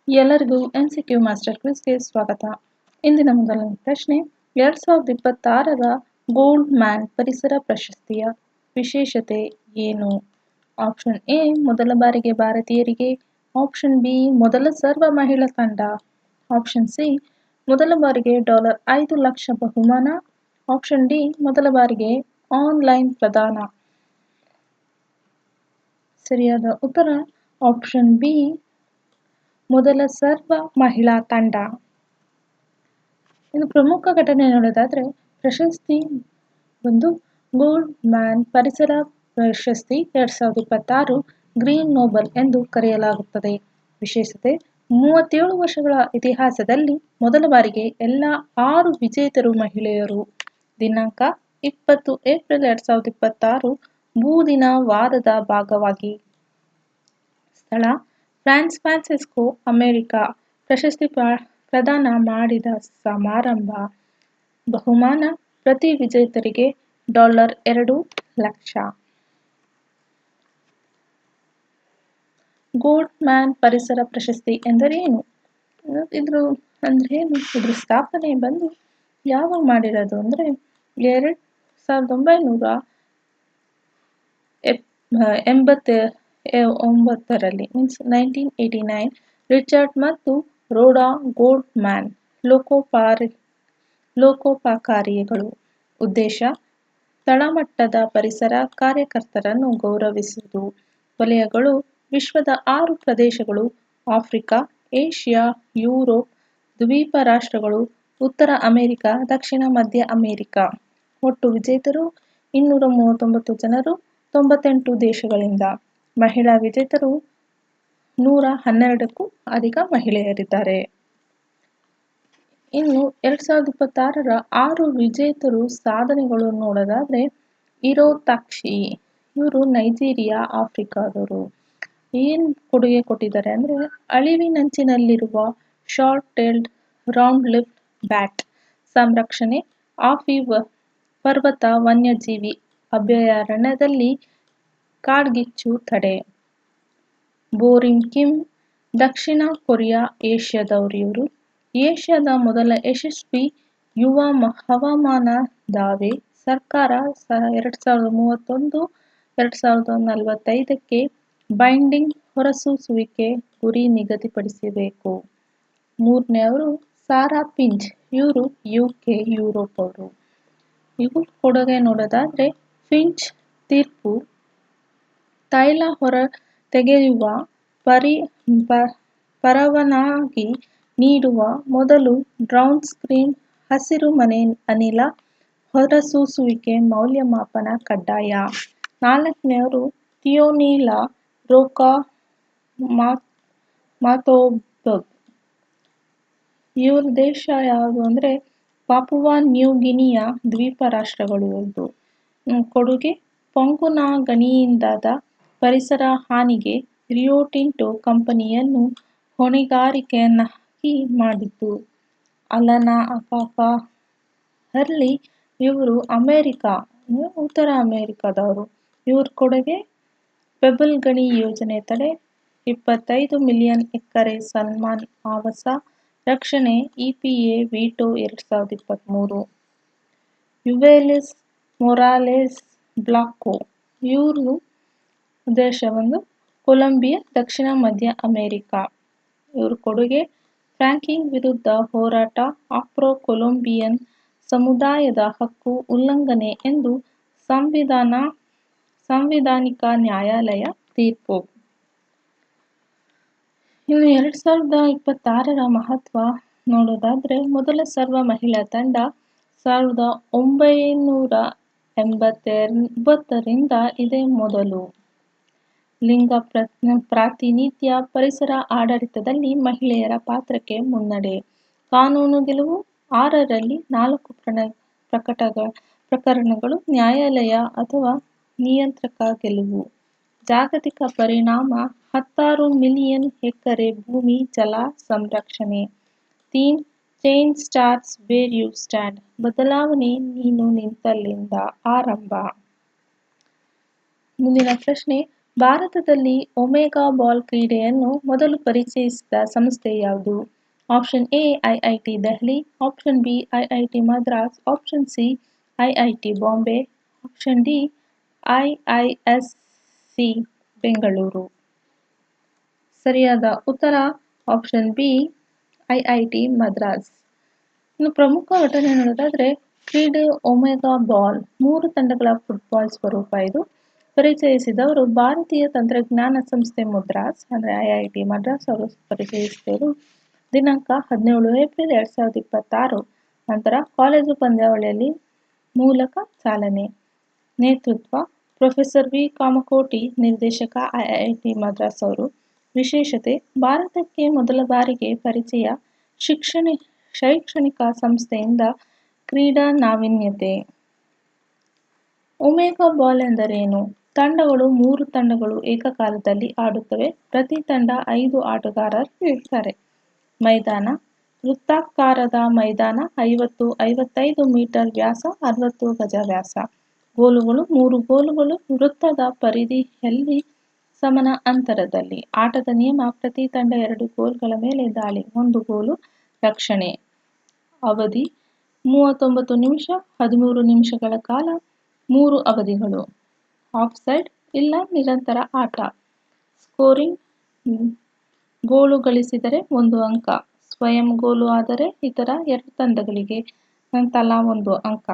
ಎಲ್ಲರಿಗೂ MCQ master ಕ್ವಿಜ್ಗೆ ಸ್ವಾಗತ. ಇಂದಿನ ಮೊದಲನೇ ಪ್ರಶ್ನೆ, 2026ರ ಗೋಲ್ಡ್ ಮ್ಯಾನ್ ಪರಿಸರ ಪ್ರಶಸ್ತಿಯ ವಿಶೇಷತೆ ಏನು? ಆಪ್ಷನ್ ಎ, ಮೊದಲ ಬಾರಿಗೆ ಭಾರತೀಯರಿಗೆ. ಆಪ್ಷನ್ ಬಿ, ಮೊದಲ ಸರ್ವ ಮಹಿಳಾ ತಂಡ. ಆಪ್ಷನ್ ಸಿ, ಮೊದಲ ಬಾರಿಗೆ $5 ಲಕ್ಷ ಬಹುಮಾನ. ಆಪ್ಷನ್ ಡಿ, ಮೊದಲ ಬಾರಿಗೆ ಆನ್ಲೈನ್ ಪ್ರದಾನ. ಸರಿಯಾದ ಉತ್ತರ ಆಪ್ಷನ್ ಬಿ, ಮೊದಲ ಸರ್ವ ಮಹಿಳಾ ತಂಡ. ಇನ್ನು ಪ್ರಮುಖ ಘಟನೆ ನೋಡೋದಾದ್ರೆ, ಪ್ರಶಸ್ತಿ ಒಂದು ಗೋಲ್ಡ್ ಮ್ಯಾನ್ ಪರಿಸರ ಪ್ರಶಸ್ತಿ 2026 ಗ್ರೀನ್ ನೋಬಲ್ ಎಂದು ಕರೆಯಲಾಗುತ್ತದೆ. ವಿಶೇಷತೆ, 37 ವರ್ಷಗಳ ಇತಿಹಾಸದಲ್ಲಿ ಮೊದಲ ಬಾರಿಗೆ ಎಲ್ಲ 6 ವಿಜೇತರು ಮಹಿಳೆಯರು. ದಿನಾಂಕ 20 ಏಪ್ರಿಲ್ 2026 ಭೂದಿನ ವಾರದ ಭಾಗವಾಗಿ. ಸ್ಥಳ ಫ್ರಾನ್ಸಿಸ್ಕೋ, ಅಮೆರಿಕ. ಪ್ರಶಸ್ತಿ ಪ್ರದಾನ ಮಾಡಿದ ಸಮಾರಂಭ. ಬಹುಮಾನ ಪ್ರತಿ ವಿಜೇತರಿಗೆ $2 ಲಕ್ಷ. ಗೋಲ್ಡ್ ಮ್ಯಾನ್ ಪರಿಸರ ಪ್ರಶಸ್ತಿ ಎಂದರೇನು? ಇದ್ರ ಸ್ಥಾಪನೆ ಬಂದು ಯಾವಾಗ ಮಾಡಿರೋದು ಅಂದರೆ 1989ರಲ್ಲಿ ಮೀನ್ಸ್ 1989. ರಿಚರ್ಡ್ ಮತ್ತು ರೋಡಾ ಗೋಲ್ಡ್ ಮ್ಯಾನ್ ಲೋಕೋಪಕಾರಿಗಳು. ಉದ್ದೇಶ, ತಳಮಟ್ಟದ ಪರಿಸರ ಕಾರ್ಯಕರ್ತರನ್ನು ಗೌರವಿಸುವುದು. ವಲಯಗಳು, ವಿಶ್ವದ 6 ಪ್ರದೇಶಗಳು: ಆಫ್ರಿಕಾ, ಏಷ್ಯಾ, ಯುರೋಪ್, ದ್ವೀಪ ರಾಷ್ಟ್ರಗಳು, ಉತ್ತರ ಅಮೆರಿಕ, ದಕ್ಷಿಣ ಮಧ್ಯ ಅಮೆರಿಕ. ಒಟ್ಟು ವಿಜೇತರು 239 ಜನರು, 98 ದೇಶಗಳಿಂದ. ಮಹಿಳಾ ವಿಜೇತರು 112ಕ್ಕೂ ಅಧಿಕ ಮಹಿಳೆಯರಿದ್ದಾರೆ. ಇನ್ನು 2026ರ 6 ವಿಜೇತರು ಸಾಧನೆಗಳು ನೋಡೋದಾದ್ರೆ, ಇರೋ ತಾಕ್ಷಿ, ಇವರು ನೈಜೀರಿಯಾ, ಆಫ್ರಿಕಾದವರು. ಏನು ಕೊಡುಗೆ ಕೊಟ್ಟಿದ್ದಾರೆ ಅಂದರೆ, ಅಳಿವಿನಂಚಿನಲ್ಲಿರುವ short tailed round leaf bat ಸಂರಕ್ಷಣೆ. ಆಫಿ ಪರ್ವತ ವನ್ಯಜೀವಿ ಅಭಯಾರಣ್ಯದಲ್ಲಿ ಕಾಡ್ಗಿಚ್ಚು ತಡೆ. ಬೋರಿನ್ ಕಿಮ್, ದಕ್ಷಿಣ ಕೊರಿಯಾ ಏಷ್ಯಾದವರು. ಏಷ್ಯಾದ ಮೊದಲ ಯಶಸ್ವಿ ಯುವ ಹವಾಮಾನ ದಾವೆ. ಸರ್ಕಾರ 2031-2045ಕ್ಕೆ ಬೈಂಡಿಂಗ್ ಹೊರಸೂಸುವಿಕೆ ಗುರಿ ನಿಗದಿಪಡಿಸಬೇಕು. ಮೂರನೆಯವರು ಸಾರಾ ಪಿಂಚ್, ಇವರು UK, ಯುರೋಪ್ ಅವರು. ಇವರು ಕೊಡುಗೆ ನೋಡೋದಾದ್ರೆ, ಫಿಂಚ್ ತೀರ್ಪು, ತೈಲ ಹೊರ ತೆಗೆಯುವ ಪರವಾನಗಿ ನೀಡುವ ಮೊದಲು ಡೌನ್ ಸ್ಟ್ರೀಮ್ ಹಸಿರು ಮನೆ ಅನಿಲ ಹೊರಸೂಸುವಿಕೆ ಮೌಲ್ಯಮಾಪನ ಕಡ್ಡಾಯ. ನಾಲ್ಕನೆಯವರು ಥಿಯೋನಿಲಾ ರೋಕಾ ಮಾತೋಬಗ್. ಇವ್ರ ದೇಶ ಯಾವುದು ಅಂದರೆ ಪಾಪುವಾ ನ್ಯೂ ಗಿನಿಯ ದ್ವೀಪ ರಾಷ್ಟ್ರಗಳು ಇವ್ರದ್ದು. ಕೊಡುಗೆ, ಪಂಗುನಾ ಗಣಿಯಿಂದಾದ ಪರಿಸರ ಹಾನಿಗೆ ರಿಯೋ ಟಿಂಟೋ ಕಂಪನಿಯನ್ನು ಹೊಣೆಗಾರಿಕೆಯನ್ನಾಗಿ ಮಾಡಿದ್ದು. ಅಲನಾ ಅಕಾಕಾ ಹರ್ಲಿ, ಇವರು ಅಮೆರಿಕಾ, ಉತ್ತರ ಅಮೆರಿಕಾದವರು. ಇವ್ರ ಕೊಡುಗೆ, ಪೆಬಲ್ ಗಣಿ ಯೋಜನೆ ತಡೆ. 25 ಮಿಲಿಯನ್ ಎಕರೆ ಸಲ್ಮಾನ್ ಆವಾಸ ರಕ್ಷಣೆ. EPA veto 2023. ಯುವೆಲಿಸ್ ಮೊರಾಲೆಸ್ ಬ್ಲಾಂಕೋ, ಇವರು ದೇಶ ಒಂದು ಕೊಲಂಬಿಯಾ, ದಕ್ಷಿಣ ಮಧ್ಯ ಅಮೆರಿಕ. ಇವ್ರ ಕೊಡುಗೆ, ಫ್ರ್ಯಾಕಿಂಗ್ ವಿರುದ್ಧ ಹೋರಾಟ. ಆಫ್ರೋ ಕೊಲಂಬಿಯನ್ ಸಮುದಾಯದ ಹಕ್ಕು ಉಲ್ಲಂಘನೆ ಎಂದು ಸಾಂವಿಧಾನಿಕ ನ್ಯಾಯಾಲಯ ತೀರ್ಪು. ಇನ್ನು 2026ರ ಮಹತ್ವ ನೋಡೋದಾದ್ರೆ, ಮೊದಲ ಸರ್ವ ಮಹಿಳಾ ತಂಡ 1989ರಿಂದ ಇದೇ ಮೊದಲು. ಲಿಂಗ ಪ್ರಾತಿನಿಧ್ಯ, ಪರಿಸರ ಆಡಳಿತದಲ್ಲಿ ಮಹಿಳೆಯರ ಪಾತ್ರಕ್ಕೆ ಮುನ್ನಡೆ. ಕಾನೂನು ಗೆಲುವು, 6ರಲ್ಲಿ 4 ಪ್ರಕರಣಗಳು ನ್ಯಾಯಾಲಯ ಅಥವಾ ನಿಯಂತ್ರಕ ಗೆಲುವು. ಜಾಗತಿಕ ಪರಿಣಾಮ, 16 ಮಿಲಿಯನ್ ಎಕರೆ ಭೂಮಿ ಜಲ ಸಂರಕ್ಷಣೆ. Theme, change starts where you stand, ಬದಲಾವಣೆ ನೀನು ನಿಂತಲ್ಲಿಂದ ಆರಂಭ. ಮುಂದಿನ ಪ್ರಶ್ನೆ, ಭಾರತದಲ್ಲಿ ಒಮೆಗಾ ಬಾಲ್ ಕ್ರೀಡೆಯನ್ನು ಮೊದಲು ಪರಿಚಯಿಸಿದ ಸಂಸ್ಥೆ ಯಾವುದು? Option A IIT Delhi, option B IIT Madras, option C IIT Bombay, option D IISc Bengaluru. ಸರಿಯಾದ ಉತ್ತರ ಆಪ್ಷನ್ ಬಿ ಐಐಟಿ ಮದ್ರಾಸ್. ಇನ್ನು ಪ್ರಮುಖ ಘಟನೆ ನೋಡೋದಾದ್ರೆ ಕ್ರೀಡೆ ಒಮೆಗಾ ಬಾಲ್ 3 ತಂಡಗಳ ಫುಟ್ಬಾಲ್ ಸ್ವರೂಪ ಇದು. ಪರಿಚಯಿಸಿದವರು ಭಾರತೀಯ ತಂತ್ರಜ್ಞಾನ ಸಂಸ್ಥೆ ಮದ್ರಾಸ್ ಅಂದರೆ ಐಐಟಿ ಮದ್ರಾಸ್ ಅವರು ಪರಿಚಯಿಸಿದರು ದಿನಾಂಕ 17 ಏಪ್ರಿಲ್ 2026. ನಂತರ ಕಾಲೇಜು ಪಂದ್ಯಾವಳಿಯಲ್ಲಿ ಮೂಲಕ ಚಾಲನೆ. ನೇತೃತ್ವ ಪ್ರೊಫೆಸರ್ ವಿ ಕಾಮಕೋಟಿ, ನಿರ್ದೇಶಕ ಐಐಟಿ ಮದ್ರಾಸ್ ಅವರು. ವಿಶೇಷತೆ ಭಾರತಕ್ಕೆ ಮೊದಲ ಬಾರಿಗೆ ಪರಿಚಯ, ಶೈಕ್ಷಣಿಕ ಸಂಸ್ಥೆಯಿಂದ ಕ್ರೀಡಾ ನಾವೀನ್ಯತೆ. ಒಮೆಗಾ ಬಾಲ್ ಎಂದರೇನು? ತಂಡಗಳು 3 ತಂಡಗಳು ಏಕಕಾಲದಲ್ಲಿ ಆಡುತ್ತವೆ. ಪ್ರತಿ ತಂಡ 5 ಆಟಗಾರರು ಇರ್ತಾರೆ. ಮೈದಾನ ವೃತ್ತಾಕಾರದ ಮೈದಾನ, 50-55 ಮೀಟರ್ ವ್ಯಾಸ, 60 ಗಜ ವ್ಯಾಸ. ಗೋಲುಗಳು 3 ಗೋಲುಗಳು ವೃತ್ತದ ಪರಿಧಿಯಲ್ಲಿ ಸಮಾನ ಅಂತರದಲ್ಲಿ. ಆಟದ ನಿಯಮ ಪ್ರತಿ ತಂಡ 2 ಗೋಲುಗಳ ಮೇಲೆ ದಾಳಿ, 1 ಗೋಲು ರಕ್ಷಣೆ. ಅವಧಿ 39 ನಿಮಿಷ, 13 ನಿಮಿಷಗಳ ಕಾಲ 3 ಅವಧಿಗಳು. ಆಫ್ಸೈಡ್ ಇಲ್ಲ ನಿರಂತರ ಆಟ. ಸ್ಕೋರಿಂಗ್ ಗೋಲು ಗಳಿಸಿದರೆ 1 ಅಂಕ, ಸ್ವಯಂ ಗೋಲು ಆದರೆ ಇತರ 2 ತಂಡಗಳಿಗೆ ತಲಾ 1 ಅಂಕ.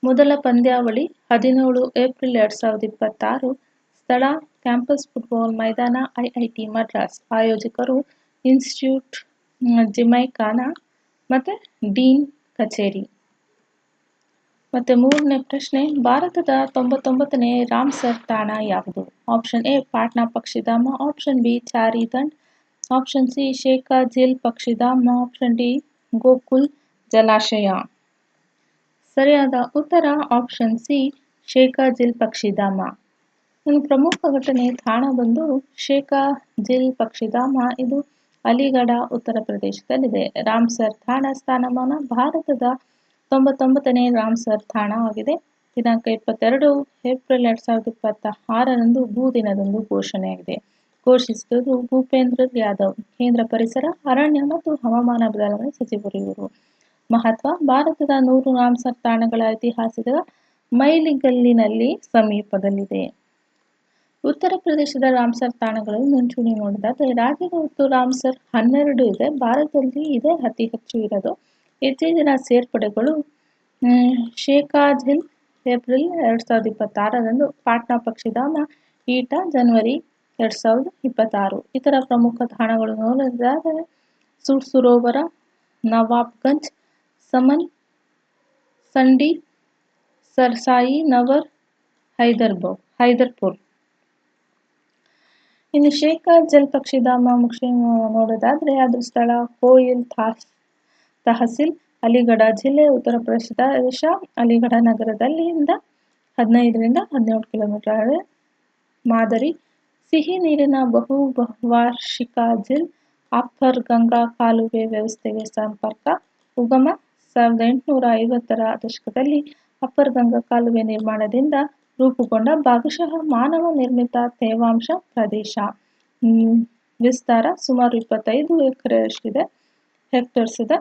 ಮೊದಲ ಪಂದ್ಯಾವಳಿ 17 ಏಪ್ರಿಲ್ 2026. ಸ್ಥಳ ಕ್ಯಾಂಪಸ್ ಫುಟ್ಬಾಲ್ ಮೈದಾನ, ಐಐಟಿ ಮದ್ರಾಸ್. ಆಯೋಜಕರು ಇನ್ಸ್ಟಿಟ್ಯೂಟ್ ಜಿಮೈಕಾನಾ ಮತ್ತು ಡೀನ್ ಕಚೇರಿ. ಮತ್ತೆ ಮೂರನೇ ಪ್ರಶ್ನೆ, ಭಾರತದ 99ನೇ ರಾಮ್ಸರ್ ತಾಣ ಯಾವುದು? ಆಪ್ಷನ್ ಎ ಪಾಟ್ನಾ ಪಕ್ಷಿಧಾಮ, option B Chari Dhand, option C Shekha Jheel ಪಕ್ಷಿಧಾಮ, ಆಪ್ಷನ್ ಡಿ ಗೋಕುಲ್ ಜಲಾಶಯ. ಸರಿಯಾದ ಉತ್ತರ ಆಪ್ಷನ್ ಸಿ ಶೇಖಾ ಝೀಲ್ ಪಕ್ಷಿಧಾಮ. ಇನ್ನು ಪ್ರಮುಖ ಘಟನೆ ತಾಣ ಬಂದು ಶೇಖಾ ಝೀಲ್ ಪಕ್ಷಿಧಾಮ. ಇದು ಅಲಿಗಢ, ಉತ್ತರ ಪ್ರದೇಶದಲ್ಲಿದೆ. ರಾಮ್ಸರ್ ತಾಣ ಸ್ಥಾನಮಾನ ಭಾರತದ 99ನೇ ರಾಮ್ಸರ್ ತಾಣವಾಗಿದೆ. ದಿನಾಂಕ 22 ಏಪ್ರಿಲ್ 2026ರಂದು ಭೂ ದಿನದಂದು ಘೋಷಣೆಯಾಗಿದೆ. ಘೋಷಿಸಿದವರು ಭೂಪೇಂದ್ರ ಯಾದವ್, ಕೇಂದ್ರ ಪರಿಸರ, ಅರಣ್ಯ ಮತ್ತು ಹವಾಮಾನ ಬದಲಾವಣೆ ಸಚಿವರು ಇವರು. ಮಹತ್ವ ಭಾರತದ 100 ರಾಮ್ಸರ್ ತಾಣಗಳ ಐತಿಹಾಸಿಕ ಮೈಲಿಗಲ್ಲಿನಲ್ಲಿ ಸಮೀಪದಲ್ಲಿದೆ. ಉತ್ತರ ಪ್ರದೇಶದ ರಾಮ್ಸರ್ ತಾಣಗಳಲ್ಲಿ ಮುಂಚೂಣಿ ನೋಡಿದಾಗ ರಾಜ್ಯದ ಒಟ್ಟು ರಾಮ್ಸರ್ 12 ಇದೆ. ಭಾರತದಲ್ಲಿ ಇದೆ ಅತಿ ಹೆಚ್ಚು ಇರೋದು. ಇತ್ತೀಚಿನ ಸೇರ್ಪಡೆಗಳು ಶೇಖಾ ಝೀಲ್ ಏಪ್ರಿಲ್ 2026ರಂದು, ಪಾಟ್ನಾ ಪಕ್ಷಿಧಾಮ ಈಟಾ ಜನವರಿ 2026. ಇತರ ಪ್ರಮುಖ ತಾಣಗಳು ನೋಡಿದರೆ ಸುಡ್ ಸರೋವರ, ನವಾಬ್ಗಂಜ್, ಸಮನ್, ಸಂಡಿ, ಸರ್ಸಾಯಿ ನವರ್, ಹೈದರ್ಪುರ್. ಇನ್ನು ಶೇಖಾ ಝೀಲ್ ಪಕ್ಷಿಧಾಮ ಮುಖ್ಯ ನೋಡೋದಾದ್ರೆ ಅದರ ಸ್ಥಳ ಕೋಯಿಲ್ ತಹಸೀಲ್, ಅಲಿಗಢ ಜಿಲ್ಲೆ, ಉತ್ತರ ಪ್ರದೇಶ. ಅಲಿಗಢ ನಗರದಿಂದ 15ರಿಂದ 17 ಕಿಲೋಮೀಟರ್. ಮಾದರಿ ಸಿಹಿ ನೀರಿನ ಬಹುವಾರ್ಷಿಕ ಝೀಲ್, ಅಪ್ಪರ್ ಗಂಗಾ ಕಾಲುವೆ ವ್ಯವಸ್ಥೆಗೆ ಸಂಪರ್ಕ. ಉಗಮ 1850ರ ದಶಕದಲ್ಲಿ ಅಪ್ಪರ್ ಗಂಗಾ ಕಾಲುವೆ ನಿರ್ಮಾಣದಿಂದ ರೂಪುಗೊಂಡ ಭಾಗಶಃ ಮಾನವ ನಿರ್ಮಿತ ತೇವಾಂಶ ಪ್ರದೇಶ. ವಿಸ್ತಾರ ಸುಮಾರು 25 ಹೆಕ್ಟೇರ್ಸ್ ಇದೆ.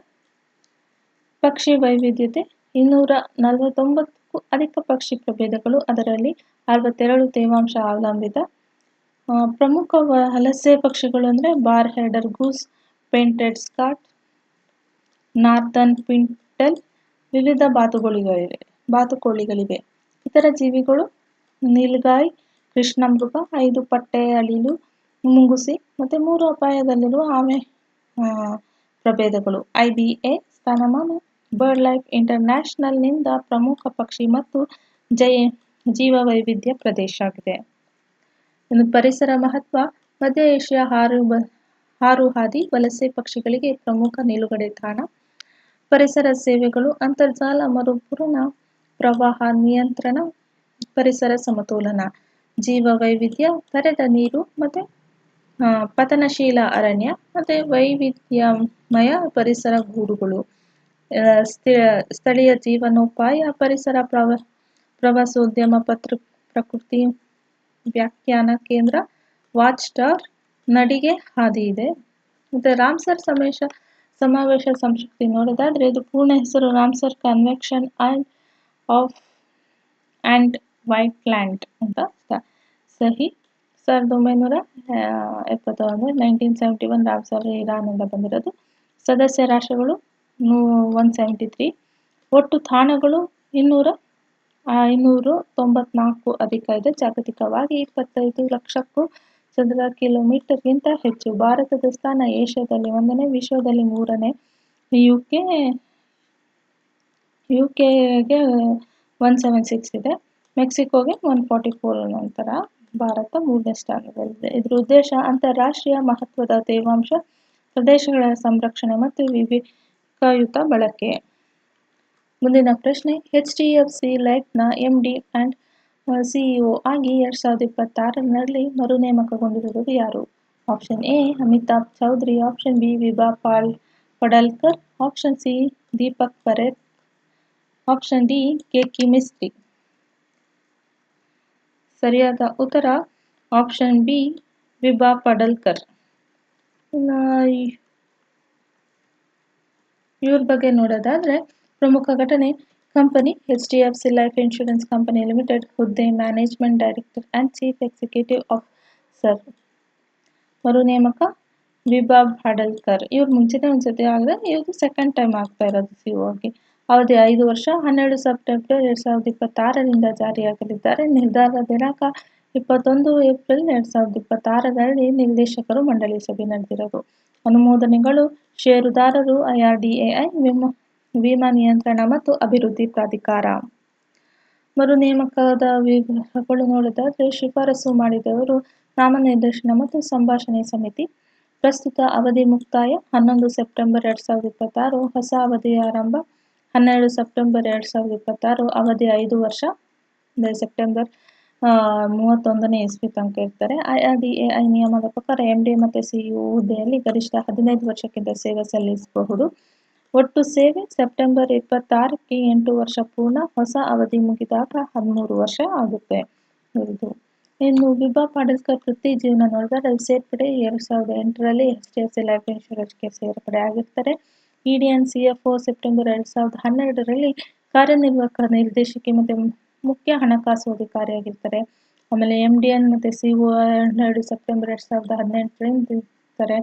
ಪಕ್ಷಿ ವೈವಿಧ್ಯತೆ 249ಕ್ಕೂ ಅಧಿಕ ಪಕ್ಷಿ ಪ್ರಭೇದಗಳು, ಅದರಲ್ಲಿ 62 ತೇವಾಂಶ ಅವಲಂಬಿತ. ಪ್ರಮುಖ ವಲಸೆ ಪಕ್ಷಿಗಳು ಅಂದರೆ ಬಾರ್ ಹೆಡರ್ ಗೂಸ್, ಪೇಂಟೆಡ್ ಸ್ಕಾಟ್, ನಾರ್ದರ್ನ್ ಪಿಂಟೆಲ್. ವಿವಿಧ ಬಾತುಕೋಳಿಗಳಿವೆ. ಇತರ ಜೀವಿಗಳು ನೀಲ್ಗಾಯ್, ಕೃಷ್ಣಮೃಗ, 5 ಪಟ್ಟೆ ಅಳಿಲು, ಮುಂಗುಸಿ ಮತ್ತು 3 ಅಪಾಯದಲ್ಲಿರುವ ಆಮೆ ಪ್ರಭೇದಗಳು. IBA ಸ್ಥಾನಮಾನ ಬರ್ಡ್ ಲೈಫ್ ಇಂಟರ್ನ್ಯಾಷನಲ್ನಿಂದ ಪ್ರಮುಖ ಪಕ್ಷಿ ಮತ್ತು ಜೀವವೈವಿಧ್ಯ ಪ್ರದೇಶ ಆಗಿದೆ. ಇನ್ನು ಪರಿಸರ ಮಹತ್ವ ಮಧ್ಯ ಏಷ್ಯಾ ಹಾರುಹಾದಿ ವಲಸೆ ಪಕ್ಷಿಗಳಿಗೆ ಪ್ರಮುಖ ನಿಲುಗಡೆ ತಾಣ. ಪರಿಸರ ಸೇವೆಗಳು ಅಂತರ್ಜಲ ಮರುಪೂರಣ, ಪ್ರವಾಹ ನಿಯಂತ್ರಣ, ಪರಿಸರ ಸಮತೋಲನ, ಜೀವವೈವಿಧ್ಯ, ತೆರೆದ ನೀರು ಮತ್ತು ಪತನಶೀಲ ಅರಣ್ಯ ಮತ್ತು ವೈವಿಧ್ಯಮಯ ಪರಿಸರ ಗೂಡುಗಳು, ಸ್ಥಳೀಯ ಜೀವನೋಪಾಯ, ಪರಿಸರ ಪ್ರವಾಸೋದ್ಯಮ, ಪ್ರಕೃತಿ ವ್ಯಾಖ್ಯಾನ ಕೇಂದ್ರ, ವಾಚ್ ಟವರ್, ನಡಿಗೆ ಹಾದಿ ಇದೆ. ಮತ್ತು ರಾಮ್ಸರ್ ಸಮಾವೇಶ ಸಂಶಕ್ತಿ ನೋಡೋದಾದ್ರೆ ಇದು ಪೂರ್ಣ ಹೆಸರು ರಾಮ್ಸರ್ ಕನ್ವೆನ್ಷನ್ ಆಫ್ ಆ್ಯಂಡ್ ವೈಟ್ಲ್ಯಾಂಡ್ ಅಂತ ಸಹಿ 1971 1971 ರಾಮ್ಸರ್ ಇರಾನ್ನಿಂದ ಬಂದಿರೋದು. ಸದಸ್ಯ ರಾಷ್ಟ್ರಗಳು 173. ಒಟ್ಟು ತಾಣಗಳು 594 ಅಧಿಕ ಇದೆ. ಜಾಗತಿಕವಾಗಿ 25 ಲಕ್ಷಕ್ಕೂ ಚದರ ಕಿಲೋಮೀಟರ್ಗಿಂತ ಹೆಚ್ಚು. ಭಾರತದ ಸ್ಥಾನ ಏಷ್ಯಾದಲ್ಲಿ 1ನೇ, ವಿಶ್ವದಲ್ಲಿ 3ನೇ. ಯುಕೆಗೆ 176 ಇದೆ. ಮೆಕ್ಸಿಕೋಗೆ 144 ನಂತರ ಭಾರತ 3ನೇ ಸ್ಥಾನದಲ್ಲಿದೆ. ಇದರ ಉದ್ದೇಶ ಅಂತಾರಾಷ್ಟ್ರೀಯ ಮಹತ್ವದ ತೇವಾಂಶ ಪ್ರದೇಶಗಳ ಸಂರಕ್ಷಣೆ ಮತ್ತು ವಿವೇಕಯುತ ಬಳಕೆ. ಮುಂದಿನ ಪ್ರಶ್ನೆ, HDFC ಲೈಫ್ನ MD ಆ್ಯಂಡ್ CEO ಆಗಿ 2026ರಲ್ಲಿ ಮರು ನೇಮಕಗೊಂಡಿರುವುದು ಯಾರು? Option A Amitabh Chaudhary, option B Vibha Padalkar, option C Deepak Parekh, option D Keki Mistry. ಸರಿಯಾದ ಉತ್ತರ ಆಪ್ಷನ್ ಬಿ ವಿಭಾ ಪಡಲ್ಕರ್. ಇವ್ರ ಬಗ್ಗೆ ನೋಡೋದಾದ್ರೆ ಪ್ರಮುಖ ಘಟನೆ company HDFC life insurance company limited. ಹುದ್ದೆ management director and chief executive officer. ಮರು ನೇಮಕ ವಿಭಾ ಪಡಲ್ಕರ್. ಇವ್ರು ಮುಂಚೆನೇ ಒಂದ್ಸತಿ ಆದರೆ ಇವ್ರದ್ದು ಸೆಕೆಂಡ್ ಟೈಮ್ ಆಗ್ತಾ ಇರೋದು CEO ಆಗಿ. ಅವಧಿ 5 ವರ್ಷ. 12 ಸೆಪ್ಟೆಂಬರ್ 2026ರಿಂದ ಜಾರಿಯಾಗಲಿದ್ದಾರೆ. ನಿರ್ಧಾರ ದಿನಾಂಕ 21 ಏಪ್ರಿಲ್ 2026ರಲ್ಲಿ ನಿರ್ದೇಶಕರು ಮಂಡಳಿ ಸಭೆ ನಡೆದಿರೋದು. ಅನುಮೋದನೆಗಳು ಷೇರುದಾರರು IRDAI, ವಿಮಾ ನಿಯಂತ್ರಣ ಮತ್ತು ಅಭಿವೃದ್ಧಿ ಪ್ರಾಧಿಕಾರ. ಮರು ನೇಮಕದ ವಿವರಗಳು ನೋಡೋದಾದ್ರೆ ಶಿಫಾರಸು ಮಾಡಿದವರು ನಾಮನಿರ್ದೇಶನ ಮತ್ತು ಸಂಭಾಷಣೆ ಸಮಿತಿ. ಪ್ರಸ್ತುತ ಅವಧಿ ಮುಕ್ತಾಯ 11 ಸೆಪ್ಟೆಂಬರ್ 2026. ಹೊಸ ಅವಧಿ ಆರಂಭ 12 ಸೆಪ್ಟೆಂಬರ್ 2026. ಅವಧಿ 5 ವರ್ಷ, ಸೆಪ್ಟೆಂಬರ್ 31ನೇ ಇಸ್ವಿ ತನಕ ಇರ್ತಾರೆ. IRDAI ನಿಯಮದ ಪ್ರಕಾರ MD ಮತ್ತು CEO ಹುದ್ದೆಯಲ್ಲಿ ಗರಿಷ್ಠ 15 ವರ್ಷಕ್ಕಿಂತ ಸೇವೆ ಸಲ್ಲಿಸಬಹುದು. ಒಟ್ಟು ಸೇವೆ ಸೆಪ್ಟೆಂಬರ್ 26ಕ್ಕೆ 8 ವರ್ಷ ಪೂರ್ಣ. ಹೊಸ ಅವಧಿ ಮುಗಿದಾಗ 13 ವರ್ಷ ಆಗುತ್ತೆ ಇವ್ರದ್ದು. ಇನ್ನು ವಿಭಾ ಪಡಲ್ಕರ್ ವೃತ್ತಿ ಜೀವನ ನೋಡಿದರೆ ಸೇರ್ಪಡೆ 2008ರಲ್ಲಿ HDFC ಲೈಫ್ ಇನ್ಶೂರೆನ್ಸ್ಗೆ ಸೇರ್ಪಡೆ ಆಗಿರ್ತಾರೆ. ED ಆ್ಯಂಡ್ CFO ಸೆಪ್ಟೆಂಬರ್ 2012ರಲ್ಲಿ ಕಾರ್ಯನಿರ್ವಾಹಕ ನಿರ್ದೇಶಕಿ ಮತ್ತು ಮುಖ್ಯ ಹಣಕಾಸು ಅಧಿಕಾರಿಯಾಗಿರ್ತಾರೆ. ಆಮೇಲೆ MD ಮತ್ತು CEO 12 ಸೆಪ್ಟೆಂಬರ್ 2018ರಿಂದ ಇರ್ತಾರೆ.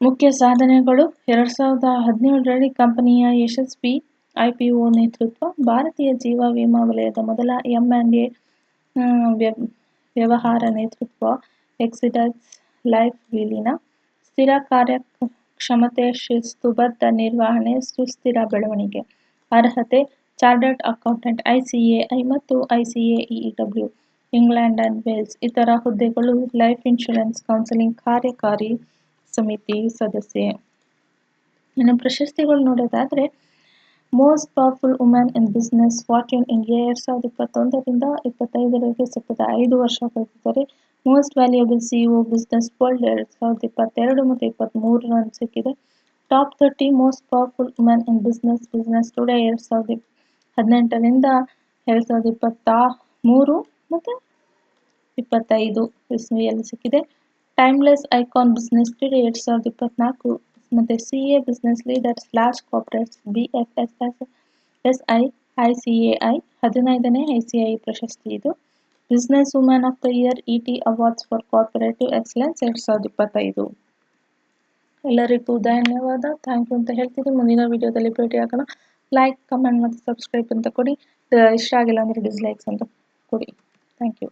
ಮುಖ್ಯ ಸಾಧನೆಗಳು 2017ರಲ್ಲಿ ಕಂಪನಿಯ ಯಶಸ್ವಿ IPO ನೇತೃತ್ವ, ಭಾರತೀಯ ಜೀವ ವಿಮಾ ವಲಯದ ಮೊದಲ M&A ವ್ಯವಹಾರ ನೇತೃತ್ವ, ಎಕ್ಸಿಸ್ ಲೈಫ್ ವಿಲೀನ, ಸ್ಥಿರ ಕಾರ್ಯಕ್ಷಮತೆ, ಶಿಸ್ತುಬದ್ಧ ನಿರ್ವಹಣೆ, ಸುಸ್ಥಿರ ಬೆಳವಣಿಗೆ. ಅರ್ಹತೆ ಚಾರ್ಟರ್ಡ್ ಅಕೌಂಟೆಂಟ್ ICAI ಮತ್ತು ICAEW ಇಂಗ್ಲೆಂಡ್ ಆ್ಯಂಡ್ ವೇಲ್ಸ್. ಇತರ ಹುದ್ದೆಗಳು ಲೈಫ್ ಇನ್ಶೂರೆನ್ಸ್ ಕೌನ್ಸಿಲಿಂಗ್ ಕಾರ್ಯಕಾರಿ ಸಮಿತಿ ಸದಸ್ಯೆ. ಇನ್ನು ಪ್ರಶಸ್ತಿಗಳು ನೋಡೋದಾದ್ರೆ most powerful women in business Fortune India 2021ರಿಂದ 25ರವರೆಗೆ ಸತತ 5 ವರ್ಷ ಬರೆದಿದ್ದಾರೆ. Most valuable CEO business world 2022 ಮತ್ತು 23ರಲ್ಲಿ ಸಿಕ್ಕಿದೆ. Top 30 most powerful women in business today 2018ರಿಂದ 2023 ಮತ್ತು 25 ಇಸ್ವಿಯಲ್ಲಿ ಸಿಕ್ಕಿದೆ. ಟೈಮ್ಲೆಸ್ ಐಕಾನ್ ಬಿಸ್ನೆಸ್ ಟುಡೇ 2024 ಮತ್ತು CA business leader /corporates BFSI ICAI 15ನೇ ICAI ಪ್ರಶಸ್ತಿ ಇದು. Business woman of the year ET awards for corporative excellence 2025. ಎಲ್ಲರಿಗೂ ಧನ್ಯವಾದ, ಥ್ಯಾಂಕ್ ಯು ಅಂತ ಹೇಳ್ತೀನಿ. ಮುಂದಿನ ವಿಡಿಯೋದಲ್ಲಿ ಭೇಟಿಯಾಗೋಣ. ಲೈಕ್, ಕಮೆಂಟ್ ಮತ್ತು ಸಬ್ಸ್ಕ್ರೈಬ್ ಅಂತ ಕೊಡಿ. ಇಷ್ಟ ಆಗಿಲ್ಲ ಅಂದರೆ ಡಿಸ್ಲೈಕ್ಸ್ ಅಂತ ಕೊಡಿ. Thank you.